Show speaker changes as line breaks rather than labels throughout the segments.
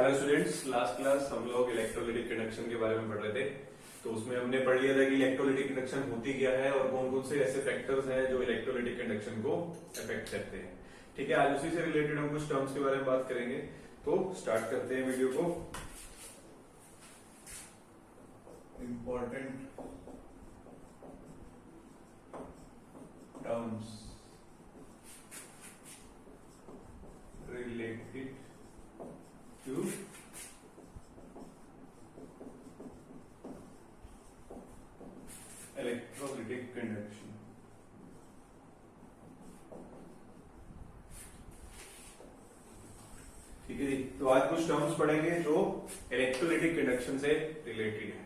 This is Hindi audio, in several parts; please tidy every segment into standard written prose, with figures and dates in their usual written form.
हेलो स्टूडेंट्स, लास्ट क्लास हम लोग इलेक्ट्रोलाइटिक कंडक्शन के बारे में पढ़ रहे थे। तो उसमें हमने पढ़ लिया था कि इलेक्ट्रोलाइटिक कंडक्शन होती क्या है और कौन कौन से ऐसे फैक्टर्स हैं जो इलेक्ट्रोलाइटिक कंडक्शन को अफेक्ट करते हैं। ठीक है, आज उसी से रिलेटेड हम कुछ टर्म्स के बारे में बात करेंगे। तो स्टार्ट करते हैं वीडियो को। Important terms related to electrolytic conduction। ठीक है जी, तो आज कुछ टर्म्स पढ़ेंगे जो इलेक्ट्रोलाइटिक कंडक्शन से रिलेटेड है।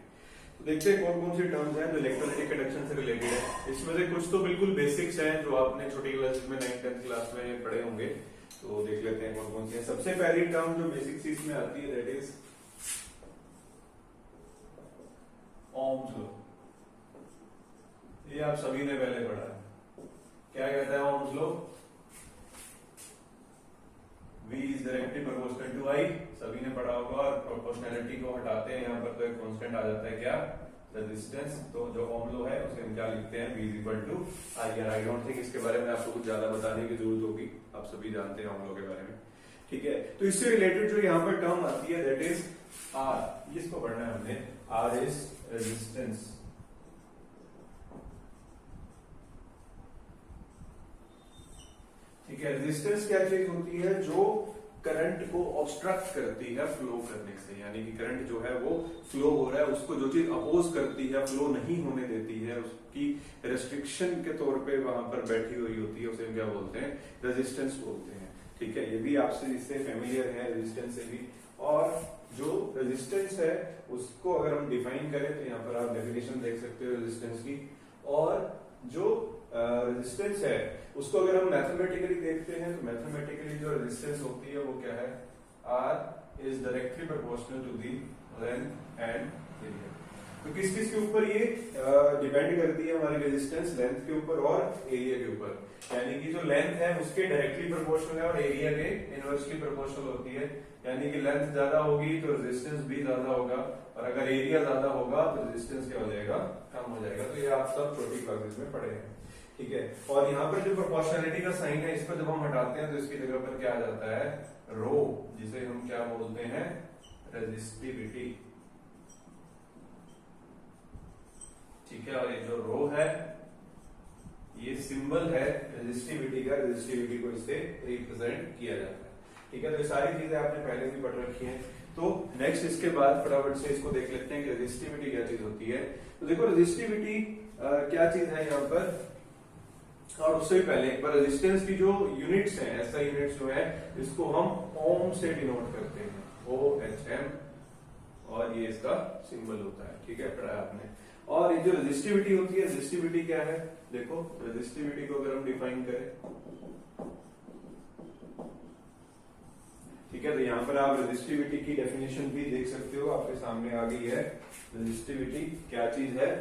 तो देखते हैं कौन कौन सी टर्म्स हैं जो इलेक्ट्रोलाइटिक कंडक्शन से रिलेटेड है। इसमें से कुछ तो बिल्कुल बेसिक्स हैं जो आपने छोटी क्लास में 9th-10th क्लास में पढ़े होंगे। तो देख लेते हैं कौन कौन सी है। सबसे पहली टर्म जो बेसिक चीज में आती है दैट इज ओम्स लॉ। ये आप सभी ने पहले पढ़ा है। क्या कहता है Ohm's law? V is directly proportional to I, सभी ने पढ़ा होगा। और प्रोपोर्शनैलिटी को हटाते हैं यहाँ पर तो एक कांस्टेंट आ जाता है, क्या? रेजिस्टेंस। तो जो ओम लॉ है उसे हम क्या लिखते हैं? V is equal to I। I don't think इसके बारे में आपको कुछ ज्यादा बताने की जरूरत होगी, आप सभी जानते हैं ओम लॉ के बारे में। ठीक है, तो इससे रिलेटेड जो यहाँ पर टर्म आती है दैट इज R। इसको पढ़ना है हमने। R is resistance. ठीक है, रेजिस्टेंस क्या चीज होती है? जो करंट को ऑब्स्ट्रक्ट करती है फ्लो करने से, यानी कि करंट जो है वो फ्लो हो रहा है, उसको जो चीज अपोज करती है, फ्लो नहीं होने देती है, उसकी रेस्ट्रिक्शन के तौर पे वहां पर बैठी हुई होती है, उसे हम क्या बोलते हैं? रेजिस्टेंस बोलते हैं। ठीक है, ये भी आपसे इससे फेमिलियर है, रेजिस्टेंस से भी। और जो रेजिस्टेंस है उसको अगर हम डिफाइन करें तो यहाँ पर आप डेफिनेशन देख सकते हो रेजिस्टेंस की। और जो रेजिस्टेंस है उसको अगर हम मैथमेटिकली देखते हैं तो मैथमेटिकली जो रेजिस्टेंस होती है वो क्या है? R is directly proportional to the length and area. तो किस किस के ऊपर ये डिपेंड करती है? हमारी रेजिस्टेंस लेंथ के ऊपर और एरिया के ऊपर। यानी कि जो लेंथ है उसके डायरेक्टली प्रोपोर्शनल है और एरिया के इनवर्सली प्रोपोर्शनल होती है। यानी कि लेंथ ज्यादा होगी तो रेजिस्टेंस भी ज्यादा होगा, और अगर एरिया ज्यादा होगा तो रेजिस्टेंस क्या हो जाएगा? कम हो जाएगा। तो ये आप सब छोटी क्लासेस में पढ़े हैं। ठीक है, और यहाँ पर जो प्रोपोर्शनैलिटी का साइन है इस पर जब हम हटाते हैं तो इसकी जगह पर क्या आ जाता है? रो, जिसे हम क्या बोलते हैं? रेजिस्टिविटी। ठीक है, और ये जो रो है ये सिंबल है रेजिस्टिविटी का। रेजिस्टिविटी को इससे रिप्रेजेंट किया जाता है। ठीक है, तो ये सारी चीजें आपने पहले भी पढ़ रखी हैं। तो नेक्स्ट इसके बाद फटाफट से इसको देख लेते हैं कि रेजिस्टिविटी क्या चीज होती है। तो देखो रेजिस्टिविटी क्या चीज है यहाँ पर। और उससे पहले एक बार रेजिस्टेंस की जो यूनिट्स हैं, ऐसा यूनिट्स जो है इसको हम ओम से डिनोट करते हैं, OHM, और ये इसका सिंबल होता है। ठीक है, पढ़ा आपने। और ये जो रेजिस्टिविटी होती है, रेजिस्टिविटी क्या है? देखो रेजिस्टिविटी को अगर हम डिफाइन करें, ठीक है, तो यहां पर आप रेजिस्टिविटी की डेफिनेशन भी देख सकते हो, आपके सामने आ गई है। रेजिस्टिविटी क्या चीज है?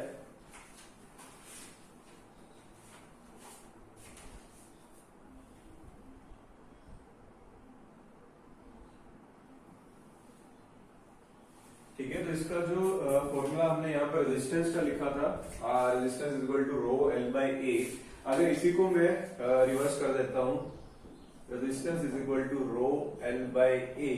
ठीक है, तो इसका जो फॉर्मूला हमने यहाँ पर रेजिस्टेंस का लिखा था, resistance is equal to rho L by a. अगर इसी को मैं रिवर्स कर देता हूं, resistance is equal to rho L by a,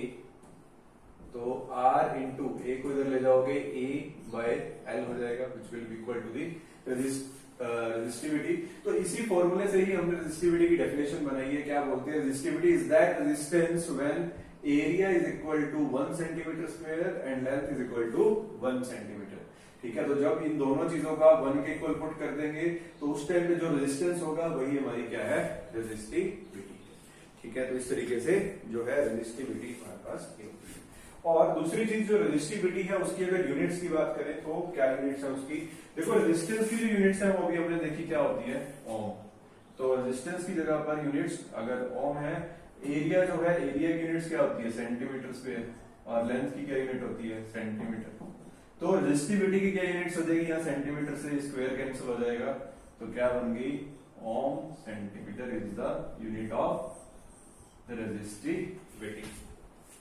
तो R इंटू ए को इधर ले जाओगे, A बाय L हो जाएगा, which will be equal to the resistivity. तो इसी फॉर्मूले से ही हमने रेजिस्टिविटी की डेफिनेशन बनाई है। क्या बोलते हैं? Resistivity is that resistance when area is equal to 1 centimetre square and length is equal to 1 centimetre. ठीक है, तो जब इन दोनों चीजों का 1 के इक्वल पुट कर देंगे तो उस टाइम पे जो रेजिस्टेंस होगा वही हमारी क्या है? रेजिस्टिविटी। ठीक है, तो इस तरीके से जो है रेजिस्टिविटी हमारे पास होती है। और दूसरी चीज जो रेजिस्टिविटी है उसकी अगर यूनिट्स की बात करें तो क्या यूनिट्स है उसकी? देखो रेजिस्टेंस की जो यूनिट्स है वो भी हमने देखी क्या होती है? ओम। तो रेजिस्टेंस की जगह पर यूनिट्स अगर ओम है, एरिया जो है, एरिया की यूनिट्स क्या होती है? सेंटीमीटर स्क्वायर, और लेंथ की क्या यूनिट होती है? सेंटीमीटर। तो रेजिस्टिविटी की क्या यूनिट्स हो जाएगी? यहाँ सेंटीमीटर से स्क्वायर कैंसिल हो जाएगा, तो क्या बन गई? Ohm centimetre is the unit of resistivity.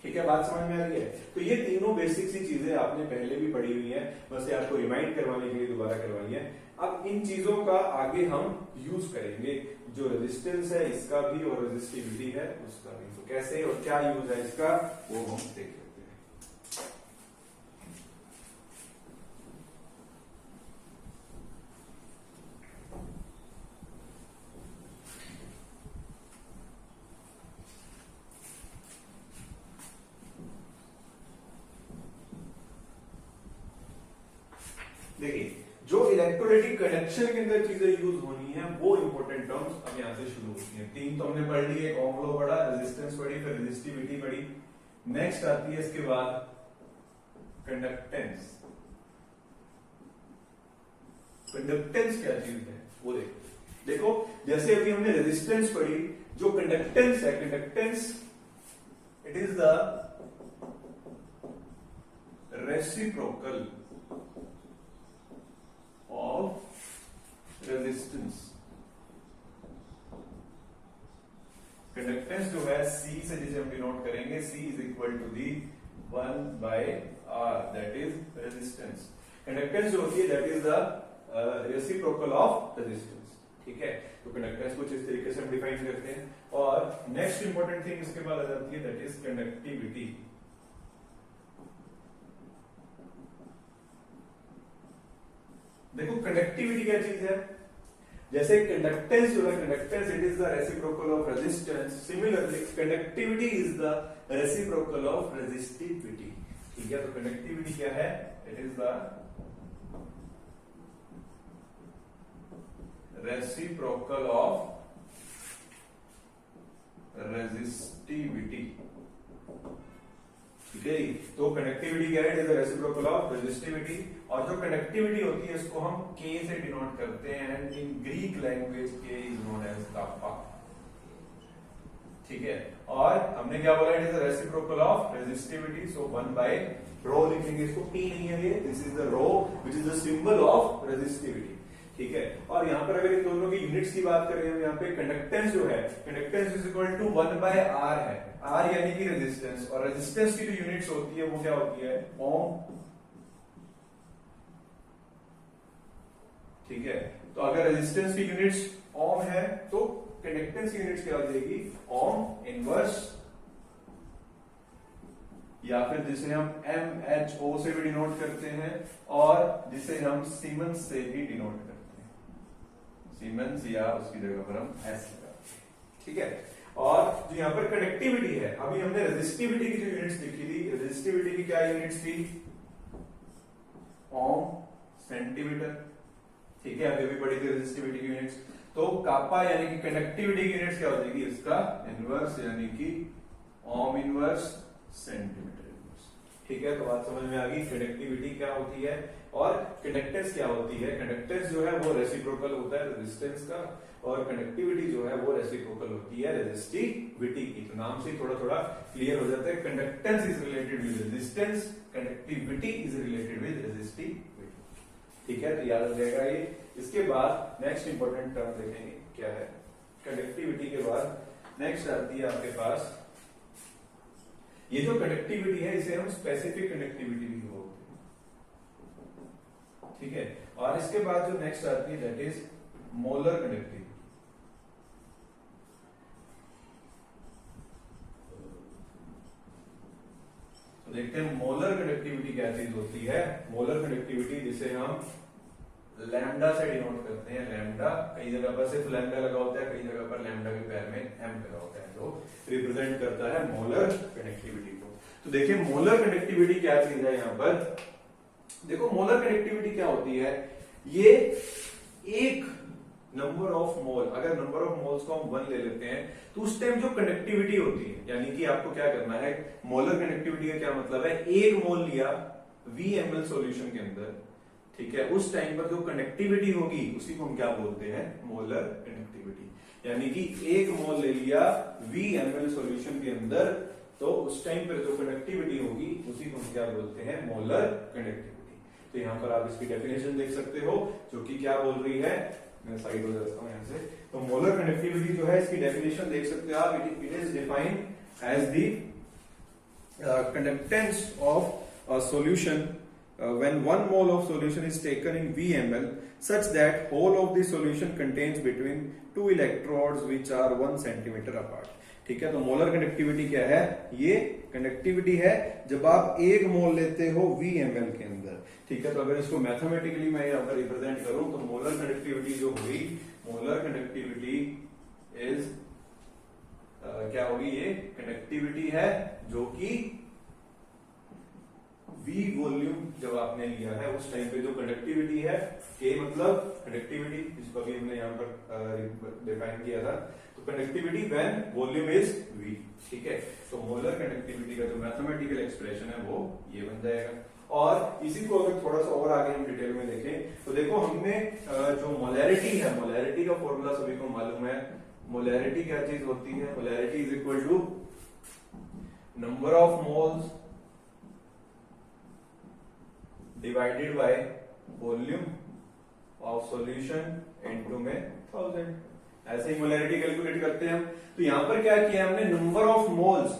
ठीक है, बात समझ में आ रही है। तो ये तीनों बेसिक सी चीजें आपने पहले भी पढ़ी हुई है, बस ये आपको रिमाइंड करवाने के लिए दोबारा करवाई है। अब इन चीजों का आगे हम यूज करेंगे, जो रेजिस्टेंस है इसका भी और रेजिस्टिविटी है उसका भी। तो कैसे और क्या यूज है इसका वो हम देख लेते हैं। देखिए, जो इलेक्ट्रोलाइटिक कंडक्शन के अंदर चीजें यूज होनी है वो इंपॉर्टेंट टर्म्स अब यहां से शुरू होती हैं। तीन तो हमने पढ़ ली, एक ओम लॉ पढ़ा, रेजिस्टेंस पढ़ी, फिर रेजिस्टिविटी पढ़ी। नेक्स्ट आती है इसके बाद कंडक्टेंस। कंडक्टेंस क्या चीज है वो देखो, जैसे अभी हमने रेजिस्टेंस पढ़ी, जो कंडक्टेंस है, conductance it is the reciprocal of resistance. Conductance जो है C से जिसे हम डिनोट करेंगे, C is equal to the 1/R, that is resistance. Conductance जो होती है that is the reciprocal of resistance. ठीक है, तो कंडक्टेंस कुछ इस तरीके से हम डिफाइन करते हैं। और नेक्स्ट इंपॉर्टेंट थिंग इसके बाद आ जाती है दैट इज कंडक्टिविटी। देखो कंडक्टिविटी क्या चीज है, जैसे कंडक्टेंस जो है, conductance it is the reciprocal of resistance, similarly conductivity is the reciprocal of resistivity. ठीक है, तो कंडक्टिविटी क्या है, it is the reciprocal of resistivity. ठीक है, तो कनेक्टिविटी क्या है, it is the reciprocal of resistivity. और जो कनेक्टिविटी होती है इसको हम K से डिनोट करते हैं, and in Greek language K is known as kappa. ठीक है, और हमने क्या बोला, it is the reciprocal of resistivity, so 1/ρ लिखेंगे इसको, P नहीं है ये, this is the ρ which is the symbol of resistivity. ठीक है, और यहां पर अगर इन दोनों की यूनिट्स की बात करें हम, यहां पे कंडक्टेंस जो है, conductance is equal to 1/R है, R यानी कि रेजिस्टेंस, और रेजिस्टेंस की जो यूनिट्स होती है वो क्या होती है, ओम। ठीक है, तो अगर रेजिस्टेंस की यूनिट्स ओम है तो कंडक्टेंस की यूनिट्स क्या हो जाएगी, ओम इनवर्स, या फिर जिसे हम MHO से भी डिनोट करते हैं, और जिसे हम सीमेंस से भी डिनोट करते हैं, सीमेंस, या उसकी जगह पर हम S लगाते हैं। ठीक है, और जो यहां पर कंडक्टिविटी है, अभी हमने रेजिस्टिविटी की जो यूनिट्स लिखी थी, रेजिस्टिविटी की क्या यूनिट्स थी, ओम, सेंटीमीटर। ठीक है, अभी भी पढ़ी थी रेजिस्टिविटी की यूनिट्स। तो कापा यानी कि कंडक्टिविटी की यूनिट्स क्या हो जाएगी, इसका इनवर्स यानी कि ओम इनवर्स, सेंटीमीटर इनवर्स। ठीक है, तो बात समझ में आ गई, कंडक्टिविटी क्या होती है और कंडक्टेंस क्या होती है। कंडक्टेंस जो है वो रेसिप्रोकल होता है रेजिस्टेंस का, और कंडक्टिविटी जो है वो रेसिप्रोकल होती है रेजिस्टिविटी की। तो नाम से थोड़ा थोड़ा क्लियर हो जाता है, conductance is related with resistance, conductivity is related with resistivity. ठीक है, तो याद हो जाएगा ये। इसके बाद नेक्स्ट इंपॉर्टेंट टर्म देखेंगे क्या है, कंडक्टिविटी के बाद नेक्स्ट आती है आपके पास, ये जो कंडक्टिविटी है इसे हम स्पेसिफिक कंडक्टिविटी भी बोलते हैं। ठीक है, और इसके बाद जो नेक्स्ट आती है दैट इज मोलर कंडक्टिविटी। तो देखते हैं मोलर कंडक्टिविटी क्या चीज होती है। मोलर कंडक्टिविटी जिसे हम लैम्डा से डिनोट करते हैं, लैम्डा, कई जगह पर सिर्फ लैम्डा लगा होता है, कई जगह पर लैम्डा के पैर में एम लगा होता है, जो रिप्रेजेंट करता है मोलर कंडक्टिविटी को। तो देखिए मोलर कंडक्टिविटी क्या चीज है यहाँ पर। देखो मोलर कंडक्टिविटी क्या होती है, ये एक नंबर ऑफ मोल, अगर नंबर ऑफ मोल्स को हम 1 ले लेते हैं तो उस टाइम जो कंडक्टिविटी होती है, यानी कि आपको क्या करना है, मोलर कंडक्टिविटी का क्या मतलब है, एक मोल लिया VmL सॉल्यूशन के अंदर, ठीक है, उस टाइम पर जो कंडक्टिविटी होगी उसी को हम क्या बोलते हैं, मोलर कंडक्टिविटी। यानी कि एक मोल ले लिया VmL सॉल्यूशन के अंदर, तो उस टाइम पर जो कंडक्टिविटी होगी उसी को हम क्या बोलते हैं, मोलर कंडक्टिविटी। तो यहां पर आप इसकी डेफिनेशन देख सकते हो, जो कि क्या बोल रही है, मैं साइड हो जाता हूं यहां से। तो मोलर कंडक्टिविटी जो है इसकी डेफिनेशन देख सकते हो आप, it is defined as the conductance of a solution when 1 mole of solution is taken in VmL such that whole of the solution contains between 2 electrodes which are 1 centimeter apart. ठीक है, तो मोलर कंडक्टिविटी क्या है? ये कंडक्टिविटी है जब आप 1 मोल लेते हो VmL के अंदर. ठीक है, तो अगर इसको मैथमेटिकली मैं यहाँ पर रिप्रेजेंट करूं तो मोलर कंडक्टिविटी जो हुई, मोलर कंडक्टिविटी इज क्या होगी? ये कंडक्टिविटी है जो कि V वॉल्यूम जब आपने लिया है उस टाइम पे जो कंडक्टिविटी है, K मतलब कंडक्टिविटी, जिसको अभी हमने यहाँ पर डिफाइन किया था, तो conductivity when volume is V. ठीक है, तो मोलर कंडक्टिविटी का जो मैथमेटिकल एक्सप्रेशन है वो ये बन जाएगा. और इसी को अगर थोड़ा सा और आगे हम डिटेल में देखें तो देखो हमने जो मोलैरिटी है, मोलैरिटी का फॉर्मूला सभी को मालूम है. मोलैरिटी क्या चीज होती है? Molarity is equal to number of moles divided by volume of solution into में 1000. ऐसे ही मोलैरिटी कैलकुलेट करते हैं हम. तो यहां पर क्या किया हमने? नंबर ऑफ मोल्स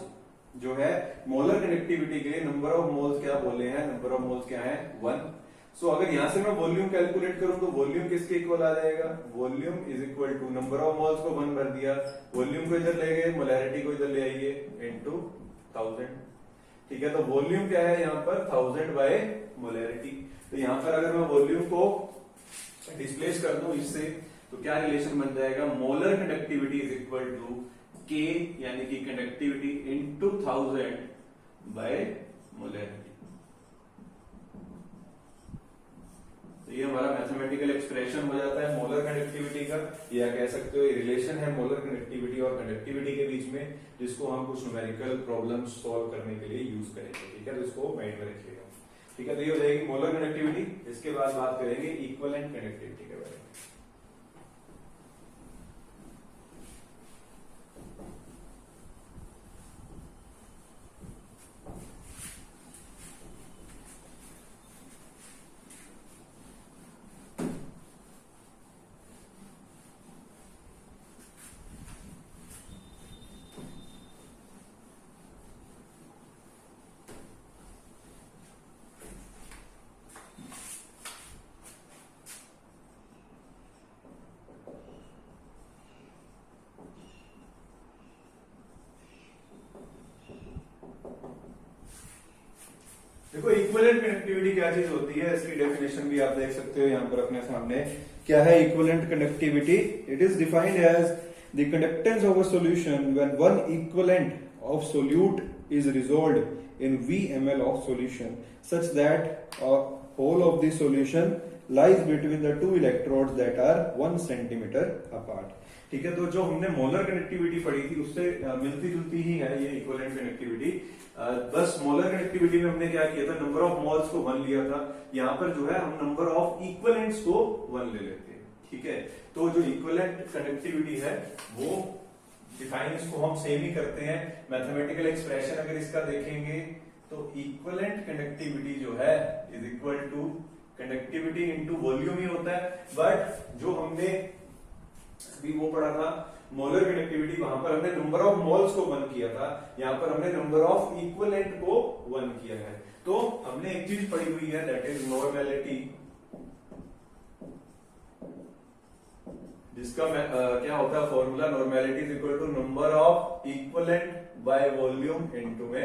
जो है मोलर कंडक्टिविटी के लिए नंबर ऑफ मोल्स क्या बोले हैं? नंबर ऑफ मोल्स क्या है? 1. सो अगर यहां से मैं वॉल्यूम कैलकुलेट करूं तो वॉल्यूम किसके इक्वल आ जाएगा? Volume is equal to number of moles को 1 भर दिया, वॉल्यूम को इधर ले गए, मोलैरिटी को इधर ले आइए, इनटू 1000. ठीक है, तो वॉल्यूम क्या है यहाँ पर? 1000 बाय मोलैरिटी. तो यहां पर अगर मैं वॉल्यूम को डिस्प्लेस कर दूं इससे तो क्या रिलेशन बन जाएगा? Molar conductivity is equal to K यानी कि कंडक्टिविटी इनटू 1000 बाय मोलैरिटी. तो ये हमारा मैथमेटिकल एक्सप्रेशन हो जाता है मोलर कंडक्टिविटी का, या कह सकते हो ये रिलेशन है मोलर कंडक्टिविटी और कंडक्टिविटी के बीच में, जिसको हम कुछ न्यूमेरिकल प्रॉब्लम्स सॉल्व करने के लिए यूज करेंगे. ठीक है, तो इसको माइंड में रखिएगा. ठीक है, तो ये हो जाएगी मोलर कंडक्टिविटी. इसके बाद बात करेंगे इक्विवेलेंट कंडक्टिविटी के बारे में. देखो इक्विवेलेंट कंडक्टिविटी क्या चीज होती है, इसकी डेफिनेशन भी आप देख सकते हो यहाँ पर अपने सामने. क्या है equivalent conductivity? It is defined as the conductance of a solution when one equivalent of solute is resolved in VmL of solution such that a whole of the solution lies between the 2 electrodes that are 1 centimetre apart. ठीक है, तो जो हमने मोलर कनेक्टिविटी पढ़ी थी उससे मिलती जुलती ही है ये इक्विवेलेंट कनेक्टिविटी. बस मोलर कनेक्टिविटी में हमने क्या किया था? नंबर ऑफ मोल्स को 1 लिया था. यहाँ पर जो है हम नंबर ऑफ इक्विवेलेंट्स को 1 ले लेते हैं. ठीक है, तो जो इक्विवेलेंट कनेक्टिविटी है वो डिफाइन इसको हम सेम ही करते हैं. मैथमेटिकल एक्सप्रेशन अगर इसका देखेंगे तो इक्विवेलेंट कनेक्टिविटी जो है is equal to conductivity into volume ही होता है. बट जो हमने भी वो पढ़ा था मोलर कंडक्टिविटी, वहां पर हमने नंबर ऑफ मोल्स को 1 किया था, यहां पर हमने नंबर ऑफ इक्विवेलेंट को 1 किया है. तो हमने एक चीज पढ़ी हुई है दैट इज नॉर्मेलिटी, जिसका क्या होता है formula? Normality is equal to number of equivalent by volume into में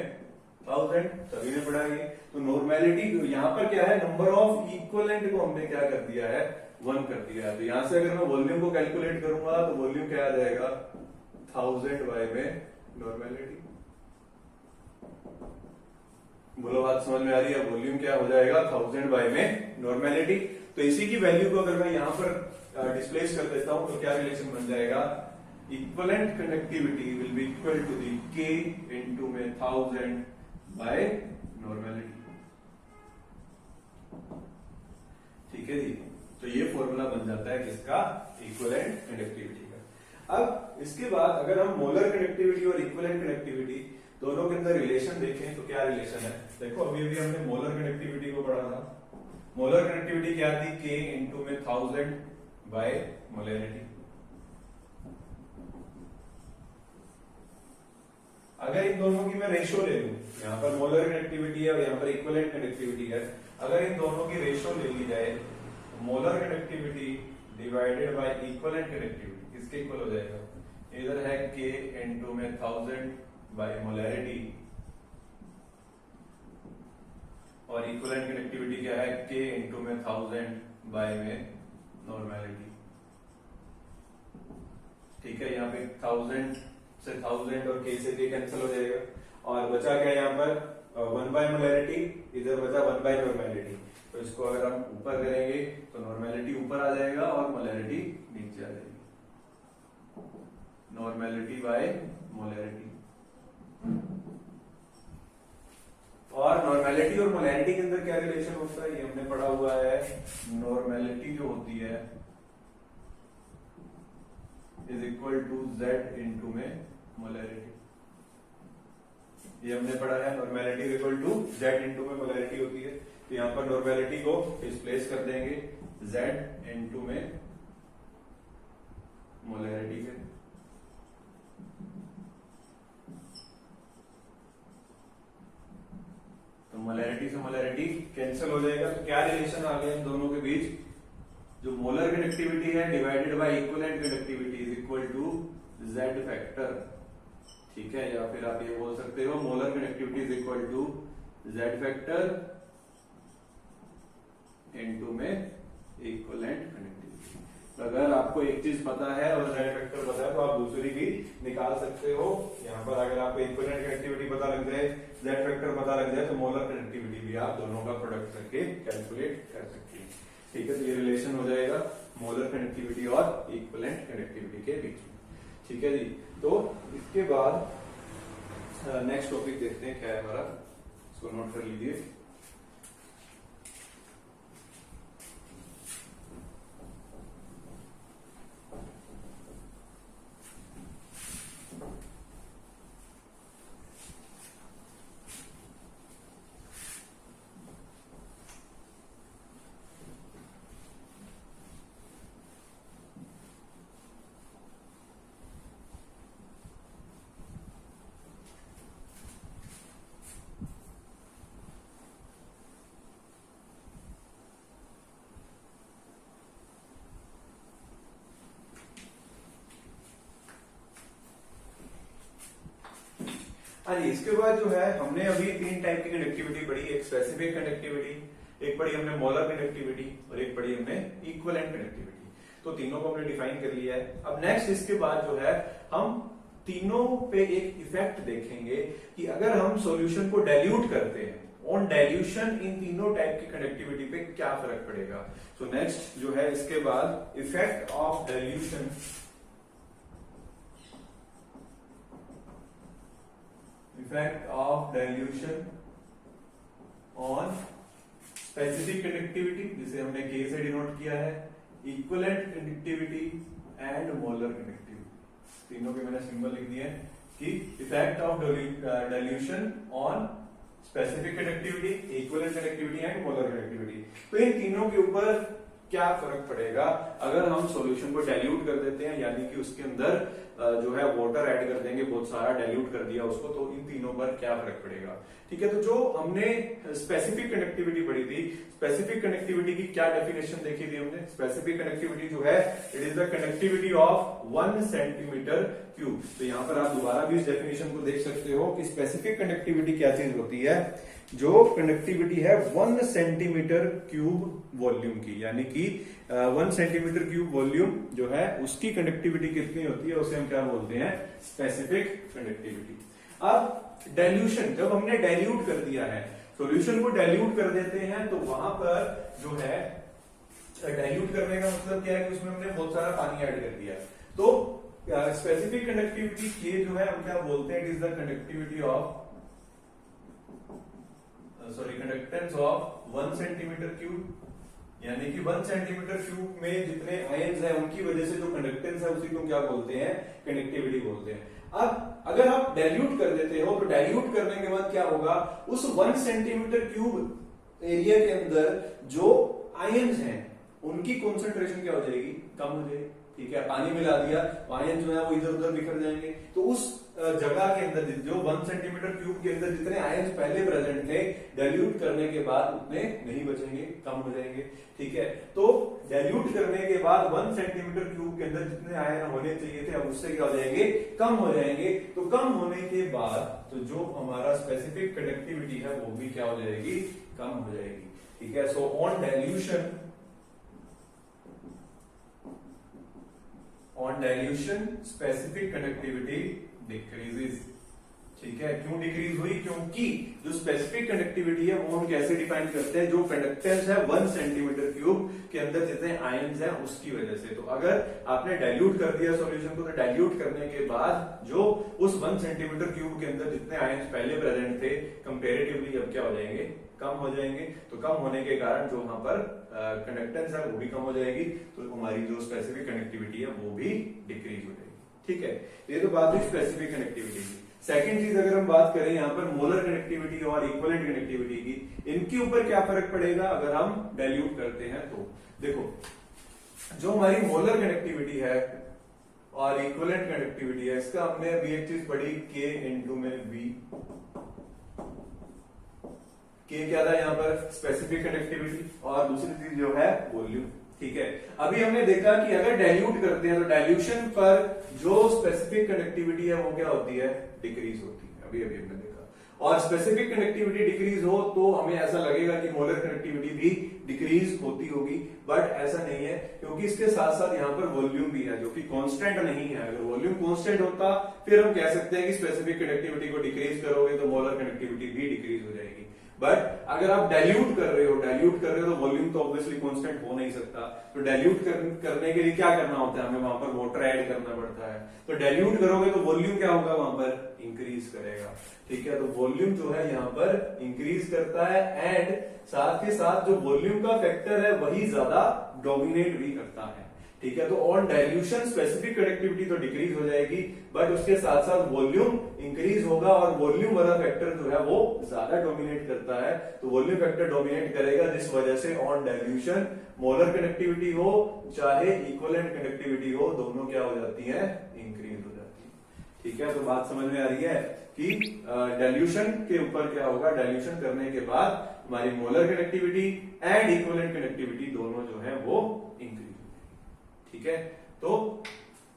1000. सभी ने पढ़ा है. तो नॉर्मेलिटी यहाँ पर क्या है? नंबर ऑफ इक्विवेलेंट को हमने क्या कर दिया है? 1 कर दिया है. तो यहां से अगर मैं वॉल्यूम को कैलकुलेट करूंगा तो वॉल्यूम क्या आ जाएगा? 1000 बाय में नॉर्मेलिटी. बोलो बात समझ में आ रही है? वॉल्यूम क्या हो जाएगा? 1000 बाय में नॉर्मेलिटी. तो इसी की वैल्यू को अगर मैं यहां पर डिस्प्लेस कर देता हूं तो क्या रिलेशन बन जाएगा? Equivalent conductivity will be equal to the K into में 1000 बाय नॉर्मेलिटी. ठीक है जी, तो ये फॉर्मूला बन जाता है किसका? इक्विवेलेंट कंडक्टिविटी का. अब इसके बाद अगर हम मोलर कंडक्टिविटी और इक्विवेलेंट कंडक्टिविटी दोनों के अंदर रिलेशन देखें तो क्या रिलेशन है? देखो अभी भी हमने मोलर कंडक्टिविटी को पढ़ा था. मोलर कंडक्टिविटी क्या थी? K इनटू में 1000 बाय मोलैरिटी. अगर इन दोनों की मैं रेशो ले लूं, यहाँ पर मोलर कंडक्टिविटी है और यहाँ पर इक्विवेलेंट कंडक्टिविटी है, अगर इन दोनों की रेशो ले ली जाए तो molar conductivity divided by equivalent conductivity किसके इक्वल हो जाएगा, इधर है k इनटू में 1000 बाय मोलैरिटी और इक्विवेलेंट कंडक्टिविटी क्या है k इनटू में 1000 बाय में नॉर्मेलिटी। ठीक है, यहाँ पे 1000 से 1000 और k से k कैंसिल हो जाएगा और बचा क्या यहाँ पर 1 बाय मोलैरिटी, इधर बचा 1 बाय नॉर्मेलिटी। तो इसको अगर हम ऊपर करेंगे तो नॉर्मेलिटी ऊपर आ जाएगा और मोलैरिटी नीचे आ जाएगी, नॉर्मेलिटी बाय मोलैरिटी। और नॉर्मेलिटी और मोलैरिटी के अंदर क्या रिलेशन होता है ये हमने पढ़ा हुआ है। नॉर्मेलिटी जो होती है is equal to z into में मोलैरिटी, ये हमने पढ़ा है। Normality is equal to z into में मोलैरिटी होती है। तो यहां पर नॉर्मेलिटी को डिस्प्लेस कर देंगे z इनटू में मोलैरिटी से। तो मोलैरिटी से मोलैरिटी कैंसिल हो जाएगा। तो क्या रिलेशन आ गया इन दोनों के बीच, जो मोलर कंडक्टिविटी है divided by equivalent conductivity is equal to z factor. ठीक है, या फिर आप ये बोल सकते हो molar conductivity is equal to z factor into में इक्विवेलेंट कंडक्टिविटी। अगर आपको एक चीज पता है और z फैक्टर पता है तो आप दूसरी भी निकाल सकते हो। यहाँ पर अगर आपको इक्विवेलेंट कंडक्टिविटी पता लग जाए, z फैक्टर पता लग जाए, तो मोलर कंडक्टिविटी भी आप दोनों का प्रोडक्ट करके कैलकुलेट कर सकते हैं। ठीक है, तो ये रिलेशन हो जाएगा मोलर कंडक्टिविटी और इक्विवेलेंट कंडक्टिविटी के बीच में। ठीक है जी, तो इसके बाद नेक्स्ट टॉपिक देखते हैं क्या है हमारा, इसको नोट कर लीजिए। हाँ जी, इसके बाद जो है हमने अभी 3 टाइप की कंडक्टिविटी पढ़ी, एक स्पेसिफिक कंडक्टिविटी, एक पढ़ी हमने मोलर कंडक्टिविटी और एक पढ़ी हमने इक्विवेलेंट कंडक्टिविटी। तो तीनों को हमने डिफाइन कर लिया है। अब नेक्स्ट इसके बाद जो है हम तीनों पे एक इफेक्ट देखेंगे कि अगर हम सॉल्यूशन को डाइल्यूट करते हैं, ऑन डाइल्यूशन इन तीनों टाइप की कंडक्टिविटी पे क्या फर्क पड़ेगा। सो नेक्स्ट जो है इसके बाद effect of dilution on specific conductivity, जिसे हमने K से डिनोट किया है, equivalent conductivity and molar conductivity. तीनों के मैंने सिंबल लिख दिए कि effect of dilution on specific conductivity, equivalent conductivity and molar conductivity. तो इन तीनों के ऊपर क्या फर्क पड़ेगा अगर हम सॉल्यूशन को डाइल्यूट कर देते हैं, यानी कि उसके अंदर जो है वाटर ऐड कर देंगे, बहुत सारा डाइल्यूट कर दिया उसको, तो इन तीनों पर क्या फर्क पड़ेगा। ठीक है, तो जो हमने स्पेसिफिक कंडक्टिविटी पढ़ी थी, स्पेसिफिक कंडक्टिविटी की क्या डेफिनेशन देखी थी हमने। स्पेसिफिक कंडक्टिविटी जो है it is the conductivity of 1 centimetre cube. तो यहाँ पर आप दोबारा भी इस डेफिनेशन को देख सकते हो कि स्पेसिफिक कंडक्टिविटी क्या चीज होती है, जो कंडक्टिविटी है 1 सेंटीमीटर क्यूब वॉल्यूम की, यानी कि 1 सेंटीमीटर क्यूब वॉल्यूम जो है उसकी कंडक्टिविटी कितनी होती है, उसे हम क्या बोलते हैं, स्पेसिफिक कंडक्टिविटी। अब डाइल्यूशन, जब हमने डाइल्यूट कर दिया है, सॉल्यूशन को डाइल्यूट कर देते हैं, तो वहां पर जो है डाइल्यूट करने का मतलब क्या है कि उसमें हमने बहुत सारा पानी ऐड कर दिया। तो स्पेसिफिक कंडक्टिविटी के जो है हम क्या बोलते हैं, it is the conductivity of conductance of 1 centimetre cube, यानी कि 1 सेंटीमीटर क्यूब में जितने आयन्स हैं उनकी वजह से जो कंडक्टेंस है उसी को क्या बोलते हैं, कंडक्टिविटी बोलते हैं। अब अगर आप डाइल्यूट कर देते हो, तो डाइल्यूट करने के बाद क्या होगा, उस 1 सेंटीमीटर क्यूब एरिया के अंदर जो आयन्स हैं उनकी कॉन्सेंट्रेशन क्या हो जाएगी, कम हो जाएगी। ठीक है, पानी मिला दिया, आयन जो है वो इधर उधर बिखर जाएंगे। तो उस जगह के अंदर जो 1 सेंटीमीटर क्यूब के अंदर जितने आयन पहले प्रेजेंट थे, डाइल्यूट करने के बाद उतने नहीं बचेंगे, कम हो जाएंगे। ठीक है, तो डाइल्यूट करने के बाद 1 सेंटीमीटर क्यूब के अंदर जितने आयन होने चाहिए थे, अब उससे क्या हो जाएंगे, कम हो जाएंगे। तो कम होने के बाद तो जो हमारा स्पेसिफिक कंडक्टिविटी है वो भी क्या हो जाएगी, कम हो जाएगी। ठीक है, so on dilution specific conductivity decreases. ठीक है, क्यों डिक्रीज हुई, क्योंकि जो स्पेसिफिक कंडक्टिविटी है वो हम कैसे डिफाइन करते हैं, जो कंडक्टेंस है 1 सेंटीमीटर क्यूब के अंदर जितने आयन्स हैं उसकी वजह से। तो अगर आपने डाइल्यूट कर दिया सॉल्यूशन को, तो डाइल्यूट करने के बाद जो उस 1 सेंटीमीटर क्यूब के अंदर जितने आयन्स पहले प्रेजेंट थे, कंपेरेटिवली अब क्या हो जाएंगे, कम हो जाएंगे। तो कम होने के कारण जो वहां पर कंडक्टेंस है वो भी कम हो जाएगी, तो हमारी जो स्पेसिफिक कनेक्टिविटी है वो भी डिक्रीज हो जाएगी। ठीक है, ये तो बात हुई स्पेसिफिक कनेक्टिविटी की। सेकंड चीज अगर हम बात करें यहाँ पर मोलर कनेक्टिविटी और इक्विवेलेंट कनेक्टिविटी की, इनके ऊपर क्या फर्क पड़ेगा अगर हम डाइल्यूट करते हैं तो। देखो, जो हमारी मोलर कनेक्टिविटी है और इक्विवेलेंट कनेक्टिविटी है, इसका हमने अभी एक चीज पढ़ी, K इंटू में V। K क्या था यहाँ पर, स्पेसिफिक कनेक्टिविटी, और दूसरी चीज जो है वॉल्यूम। ठीक है, अभी हमने देखा कि अगर डाइल्यूट करते हैं तो डाइल्यूशन पर जो स्पेसिफिक कनेक्टिविटी है वो क्या होती है, डिक्रीज होती है। अभी अभी हमने देखा, और स्पेसिफिक कनेक्टिविटी डिक्रीज हो तो हमें ऐसा लगेगा कि मोलर कनेक्टिविटी भी डिक्रीज होती होगी, बट ऐसा नहीं है, क्योंकि इसके साथ साथ यहाँ पर वॉल्यूम भी है जो कि कांस्टेंट नहीं है। अगर वॉल्यूम कांस्टेंट होता फिर हम कह सकते हैं कि स्पेसिफिक कनेक्टिविटी को डिक्रीज करोगे तो मोलर कनेक्टिविटी भी डिक्रीज हो जाएगी। बट अगर आप डाइल्यूट कर रहे हो तो वॉल्यूम तो ऑब्वियसली कांस्टेंट हो नहीं सकता। तो डाइल्यूट करने के लिए क्या करना होता है, हमें वहां पर वाटर ऐड करना पड़ता है। तो डाइल्यूट करोगे तो वॉल्यूम क्या होगा, वहां पर इंक्रीज करेगा। ठीक है, तो वॉल्यूम जो है यहाँ पर इंक्रीज करता है, एंड साथ के साथ जो वॉल्यूम का फैक्टर है वही ज्यादा डोमिनेट भी करता है। ठीक है, तो ऑन डाइल्यूशन स्पेसिफिक कनेक्टिविटी तो डिक्रीज हो जाएगी, बट उसके साथ साथ वॉल्यूम इंक्रीज होगा, और वॉल्यूम वाला फैक्टर जो है वो ज्यादा डोमिनेट करता है। तो वॉल्यूम फैक्टर डोमिनेट करेगा, जिस वजह से ऑन डाइल्यूशन मोलर कनेक्टिविटी हो चाहे इक्विवेलेंट कनेक्टिविटी हो, दोनों क्या हो जाती है, इंक्रीज हो जाती है। ठीक है, तो बात समझ में आ रही है कि डाइल्यूशन के ऊपर क्या होगा, डाइल्यूशन करने के बाद हमारी molar connectivity and equivalent connectivity दोनों जो है वो इंक्रीज। ठीक है, तो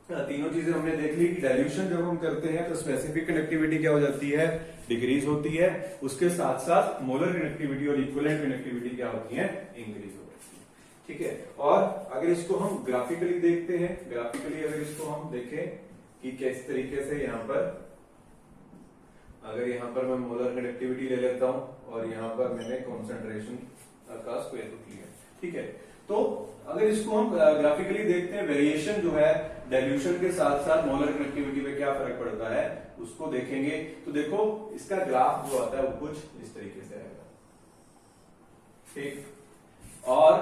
तीनों चीजें हमने देख ली कि डाइल्यूशन जब हम करते हैं तो स्पेसिफिक कनेक्टिविटी क्या हो जाती है, डिक्रीज होती है, उसके साथ साथ मोलर कनेक्टिविटी और इक्विवेलेंट कनेक्टिविटी क्या होती है, इंक्रीज हो जाती है। ठीक है, और अगर इसको हम ग्राफिकली देखते हैं, ग्राफिकली अगर इसको हम देखें कि किस तरीके से यहाँ पर, अगर यहाँ पर मैं मोलर कनेक्टिविटी ले लेता हूं और यहाँ पर मैंने कॉन्सेंट्रेशन का स्क्वायर रूट लिया। ठीक है, तो अगर इसको हम ग्राफिकली देखते हैं, वेरिएशन जो है डाइल्यूशन के साथ साथ मोलर कनेक्टिविटी पे क्या फर्क पड़ता है उसको देखेंगे। तो देखो, इसका ग्राफ जो आता है वो कुछ इस तरीके से आएगा। ठीक, और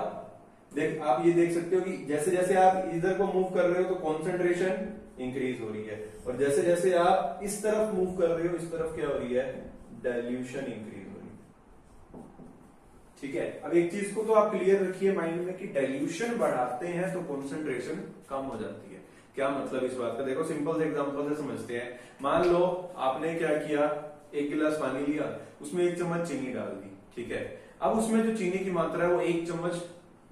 आप ये देख सकते हो कि जैसे जैसे आप इधर को मूव कर रहे हो तो कॉन्सेंट्रेशन इंक्रीज हो रही है, और जैसे जैसे आप इस तरफ मूव कर रहे हो इस तरफ क्या हो रही है, डाइल्यूशन इंक्रीज हो रही है। ठीक है, अब एक चीज को तो आप क्लियर रखिए माइंड में कि डाइल्यूशन बढ़ाते हैं तो कॉन्सेंट्रेशन कम हो जाती है। क्या मतलब इस बात का, देखो सिंपल से एग्जांपल से समझते हैं। मान लो आपने क्या किया, 1 गिलास पानी लिया, उसमें 1 चम्मच चीनी डाल दी। ठीक है, अब उसमें जो चीनी की मात्रा है वो 1 चम्मच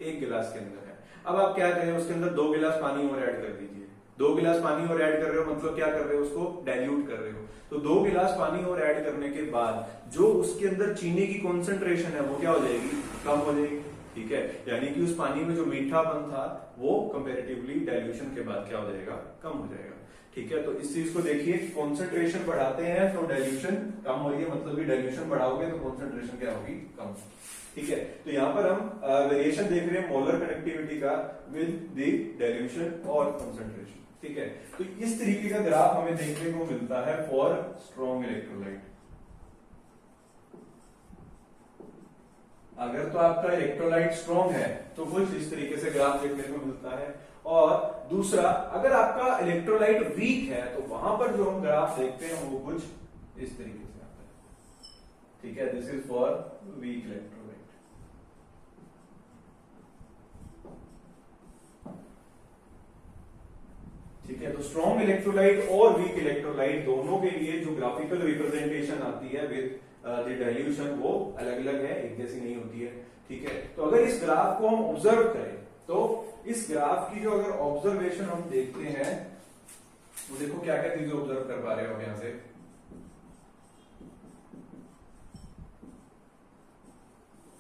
1 गिलास के अंदर है। अब आप क्या करें, उसके अंदर 2 गिलास पानी और ऐड कर दीजिए। 2 गिलास पानी और ऐड कर रहे हो मतलब क्या कर रहे हो, उसको डाइल्यूट कर रहे हो। तो 2 गिलास पानी और ऐड करने के बाद जो उसके अंदर चीनी की कॉन्सेंट्रेशन है वो क्या हो जाएगी, कम हो जाएगी। ठीक है, यानी कि उस पानी में जो मीठापन था वो कंपैरेटिवली डाइल्यूशन के बाद क्या हो जाएगा, कम हो जाएगा। ठीक है, तो इस चीज को देखिए, कॉन्सेंट्रेशन बढ़ाते हैं तो डाइल्यूशन कम हो रही है, मतलब कि डाइल्यूशन बढ़ाओगे तो कॉन्सेंट्रेशन क्या होगी, कम। ठीक है, तो यहाँ पर हम वेरिएशन देख रहे हैं मोलर कनेक्टिविटी का विद द डाइल्यूशन और कॉन्सेंट्रेशन। ठीक है, तो इस तरीके का ग्राफ हमें देखने को मिलता है फॉर स्ट्रॉन्ग इलेक्ट्रोलाइट। अगर तो आपका इलेक्ट्रोलाइट स्ट्रॉन्ग है तो कुछ इस तरीके से ग्राफ देखने को मिलता है, और दूसरा अगर आपका इलेक्ट्रोलाइट वीक है तो वहां पर जो हम ग्राफ देखते हैं वो कुछ इस तरीके से आता है। ठीक है, this is for weak electrolyte. है। तो स्ट्रॉन्ग इलेक्ट्रोलाइट और वीक इलेक्ट्रोलाइट दोनों के लिए जो ग्राफिकल रिप्रेजेंटेशन आती है विद द डाइल्यूशन वो अलग अलग है, एक जैसी नहीं होती है। ठीक है, तो अगर इस ग्राफ को हम ऑब्जर्व करें तो इस ग्राफ की जो अगर ऑब्जर्वेशन हम देखते हैं वो देखो क्या क्या चीजें ऑब्जर्व कर पा रहे हो यहां से।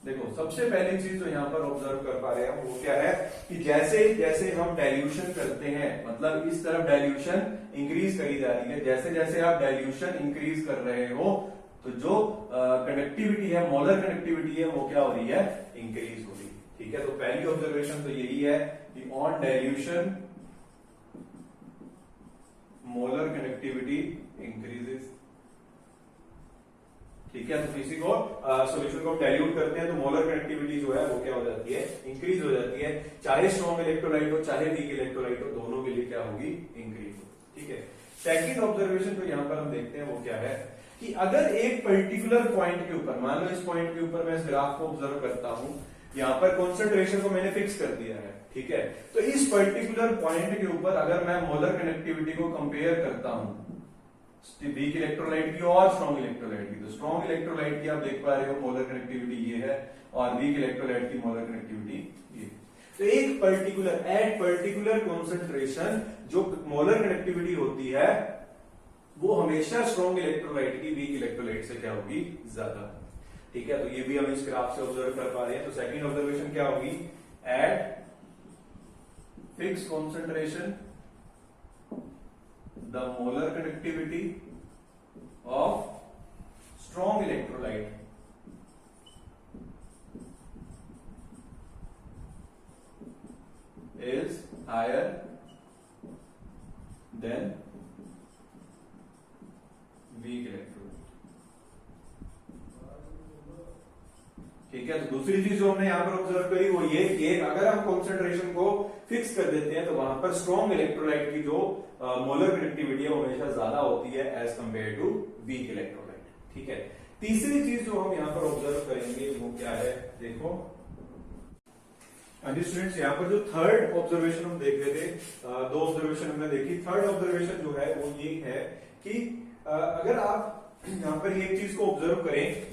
देखो सबसे पहली चीज जो यहाँ पर ऑब्जर्व कर पा रहे हैं वो क्या है कि जैसे जैसे हम डाइल्यूशन करते हैं, मतलब इस तरफ डाइल्यूशन इंक्रीज करी जा रही है, जैसे जैसे आप डाइल्यूशन इंक्रीज कर रहे हो तो जो कंडक्टिविटी है, मोलर कंडक्टिविटी है, वो क्या हो रही है, इंक्रीज हो रही है। ठीक है, तो पहली ऑब्जर्वेशन तो यही है कि on dilution molar conductivity increases. ठीक है, तो किसी को सॉल्यूशन को डाइल्यूट करते हैं तो मोलर कनेक्टिविटी जो है वो क्या हो जाती है, इंक्रीज हो जाती है। चाहे स्ट्रॉन्ग इलेक्ट्रोलाइट हो चाहे वीक इलेक्ट्रोलाइट हो, दोनों के लिए क्या होगी, इंक्रीज होगी। ठीक है, सेकंड ऑब्जर्वेशन तो यहां पर हम देखते हैं वो क्या है कि अगर एक पर्टिकुलर पॉइंट के ऊपर, मान लो इस पॉइंट के ऊपर मैं इस ग्राफ को ऑब्जर्व करता हूं, यहां पर कॉन्सेंट्रेशन को मैंने फिक्स कर दिया है। ठीक है, तो इस पर्टिकुलर पॉइंट के ऊपर अगर मैं मोलर कनेक्टिविटी को कंपेयर करता हूं वीक इलेक्ट्रोलाइट की और स्ट्रॉन्ग इलेक्ट्रोलाइट की, तो स्ट्रॉन्ग इलेक्ट्रोलाइट की आप देख पा रहे हो मोलर कनेक्टिविटी ये है और वीक इलेक्ट्रोलाइट की मोलर कनेक्टिविटी ये। तो एक पर्टिकुलर एट पर्टिकुलर कॉन्सेंट्रेशन जो मोलर कनेक्टिविटी होती है वो हमेशा स्ट्रॉन्ग इलेक्ट्रोलाइट की वीक इलेक्ट्रोलाइट से क्या होगी, ज्यादा। ठीक है, तो ये भी हम इस ग्राफ से ऑब्जर्व कर पा रहे हैं। तो सेकंड ऑब्जर्वेशन क्या होगी, eight fix concentration the molar conductivity of strong electrolyte is higher than weak electrolyte। ठीक है, तो दूसरी चीज जो हमने यहां पर ऑब्जर्व करी वो ये कि अगर हम कॉन्सेंट्रेशन को फिक्स कर देते हैं तो वहां पर स्ट्रॉन्ग इलेक्ट्रोलाइट की जो मोलर कनेक्टिविटी है वो हमेशा ज्यादा होती है as compare to weak electrolyte. ठीक है, तीसरी चीज जो हम यहां पर ऑब्जर्व करेंगे वो क्या है, देखो स्टूडेंट्स यहाँ पर जो थर्ड ऑब्जर्वेशन हम देख रहे थे, दो ऑब्जर्वेशन हमने देखी, थर्ड ऑब्जर्वेशन जो है वो ये है कि अगर आप यहाँ पर एक चीज को ऑब्जर्व करें,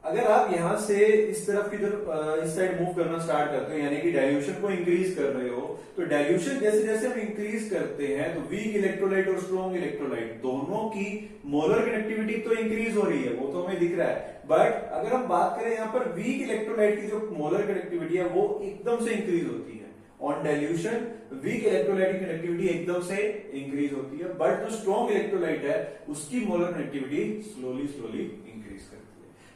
अगर आप यहां से इस तरफ की तरफ इस साइड मूव करना स्टार्ट करते हो, यानी कि डाइल्यूशन को इंक्रीज कर रहे हो, तो डाइल्यूशन जैसे जैसे हम इंक्रीज करते हैं तो वीक इलेक्ट्रोलाइट और स्ट्रॉन्ग इलेक्ट्रोलाइट दोनों की मोलर कनेक्टिविटी तो इंक्रीज हो रही है, वो तो हमें दिख रहा है। बट अगर हम बात करें यहाँ पर वीक इलेक्ट्रोलाइट की जो मोलर कनेक्टिविटी है वो एकदम से इंक्रीज होती है। ऑन डाइल्यूशन वीक इलेक्ट्रोलाइट की कनेक्टिविटी एकदम से इंक्रीज होती है, बट जो स्ट्रॉन्ग इलेक्ट्रोलाइट है उसकी molar connectivity slowly slowly increase करती है।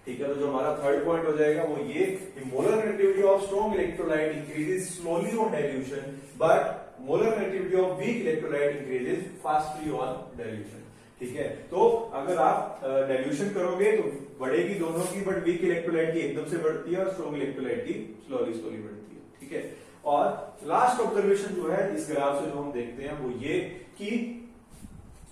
ठीक है, तो जो हमारा थर्ड पॉइंट हो जाएगा वो ये कि molar connectivity of strong electrolyte increases slowly on dilution but molar connectivity of weak electrolyte increases fastly on dilution. ठीक है, तो अगर आप डाइल्यूशन करोगे तो बढ़ेगी दोनों की, बट वीक इलेक्ट्रोलाइट की एकदम से बढ़ती है और स्ट्रॉन्ग इलेक्ट्रोलाइट की स्लोली स्लोली बढ़ती है। ठीक है, और लास्ट ऑब्जर्वेशन जो है इस ग्राफ से जो हम देखते हैं वो ये कि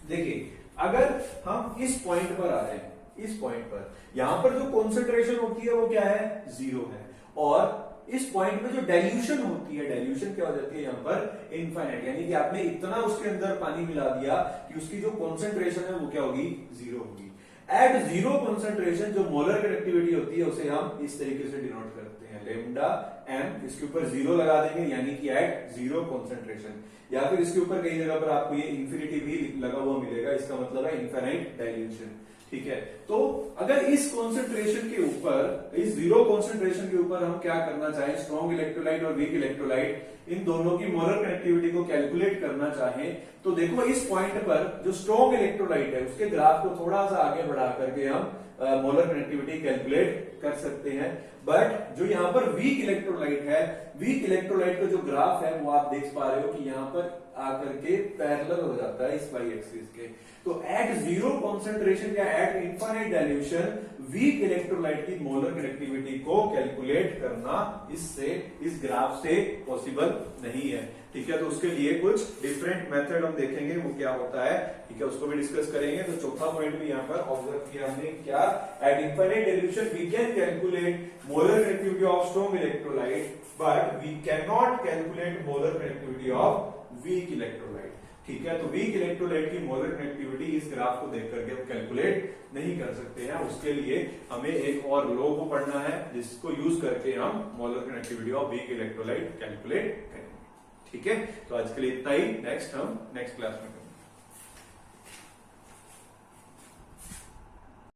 देखिए अगर हम इस पॉइंट पर आ रहे हैं, इस पॉइंट पर यहां पर जो कॉन्सेंट्रेशन होती है वो क्या है, 0 है, और इस पॉइंट पे जो डाइल्यूशन होती है, डाइल्यूशन क्या हो जाती है यहाँ पर, इनफाइनाइट, यानी कि आपने इतना उसके अंदर पानी मिला दिया कि उसकी जो कॉन्सेंट्रेशन है वो क्या होगी, 0 होगी। एट 0 कॉन्सेंट्रेशन जो मोलर कनेक्टिविटी होती है उसे हम इस तरीके से डिनोट करते हैं, लेमडा एम, इसके ऊपर 0 लगा देंगे यानी कि एट 0 कॉन्सेंट्रेशन, या फिर इसके ऊपर कई जगह पर आपको ये इंफिनिटी भी लगा हुआ मिलेगा, इसका मतलब है इनफाइनाइट डाइल्यूशन। ठीक है, तो अगर इस कॉन्सेंट्रेशन के ऊपर, इस 0 कॉन्सेंट्रेशन के ऊपर हम क्या करना चाहें, स्ट्रॉन्ग इलेक्ट्रोलाइट और वीक इलेक्ट्रोलाइट इन दोनों की मोलर कनेक्टिविटी को कैलकुलेट करना चाहें तो देखो इस पॉइंट पर जो स्ट्रॉन्ग इलेक्ट्रोलाइट है उसके ग्राफ को थोड़ा सा आगे बढ़ा करके हम मोलर कनेक्टिविटी कैलकुलेट कर सकते हैं। बट जो यहाँ पर वीक इलेक्ट्रोलाइट है, वीक इलेक्ट्रोलाइट का जो ग्राफ है वो आप देख पा रहे हो कि यहाँ पर आकर के पैरेलल हो जाता है इस वाई एक्सिस के। तो एट 0 कॉन्सेंट्रेशन या eight infinite dilution week electrolyte की मोलर कनेक्टिविटी को कैलकुलेट करना इससे, इस ग्राफ से पॉसिबल नहीं है। ठीक है, तो उसके लिए कुछ डिफरेंट मेथड हम देखेंगे वो क्या होता है। ठीक है, उसको भी डिस्कस करेंगे। तो चौथा पॉइंट भी यहाँ पर ऑब्जर्व किया हमने, क्या, at infinite dilution we can calculate molar connectivity of strong electrolyte but we can not calculate molar connectivity of weak electrolyte. ठीक है, तो वीक इलेक्ट्रोलाइट की मोलर कनेक्टिविटी इस ग्राफ को देख करके हम कैलकुलेट नहीं कर सकते हैं। उसके लिए हमें एक और लॉ को पढ़ना है जिसको यूज करके हम molar connectivity of weak electrolyte calculate करेंगे। ठीक है, तो आज के लिए इतना ही। नेक्स्ट क्लास में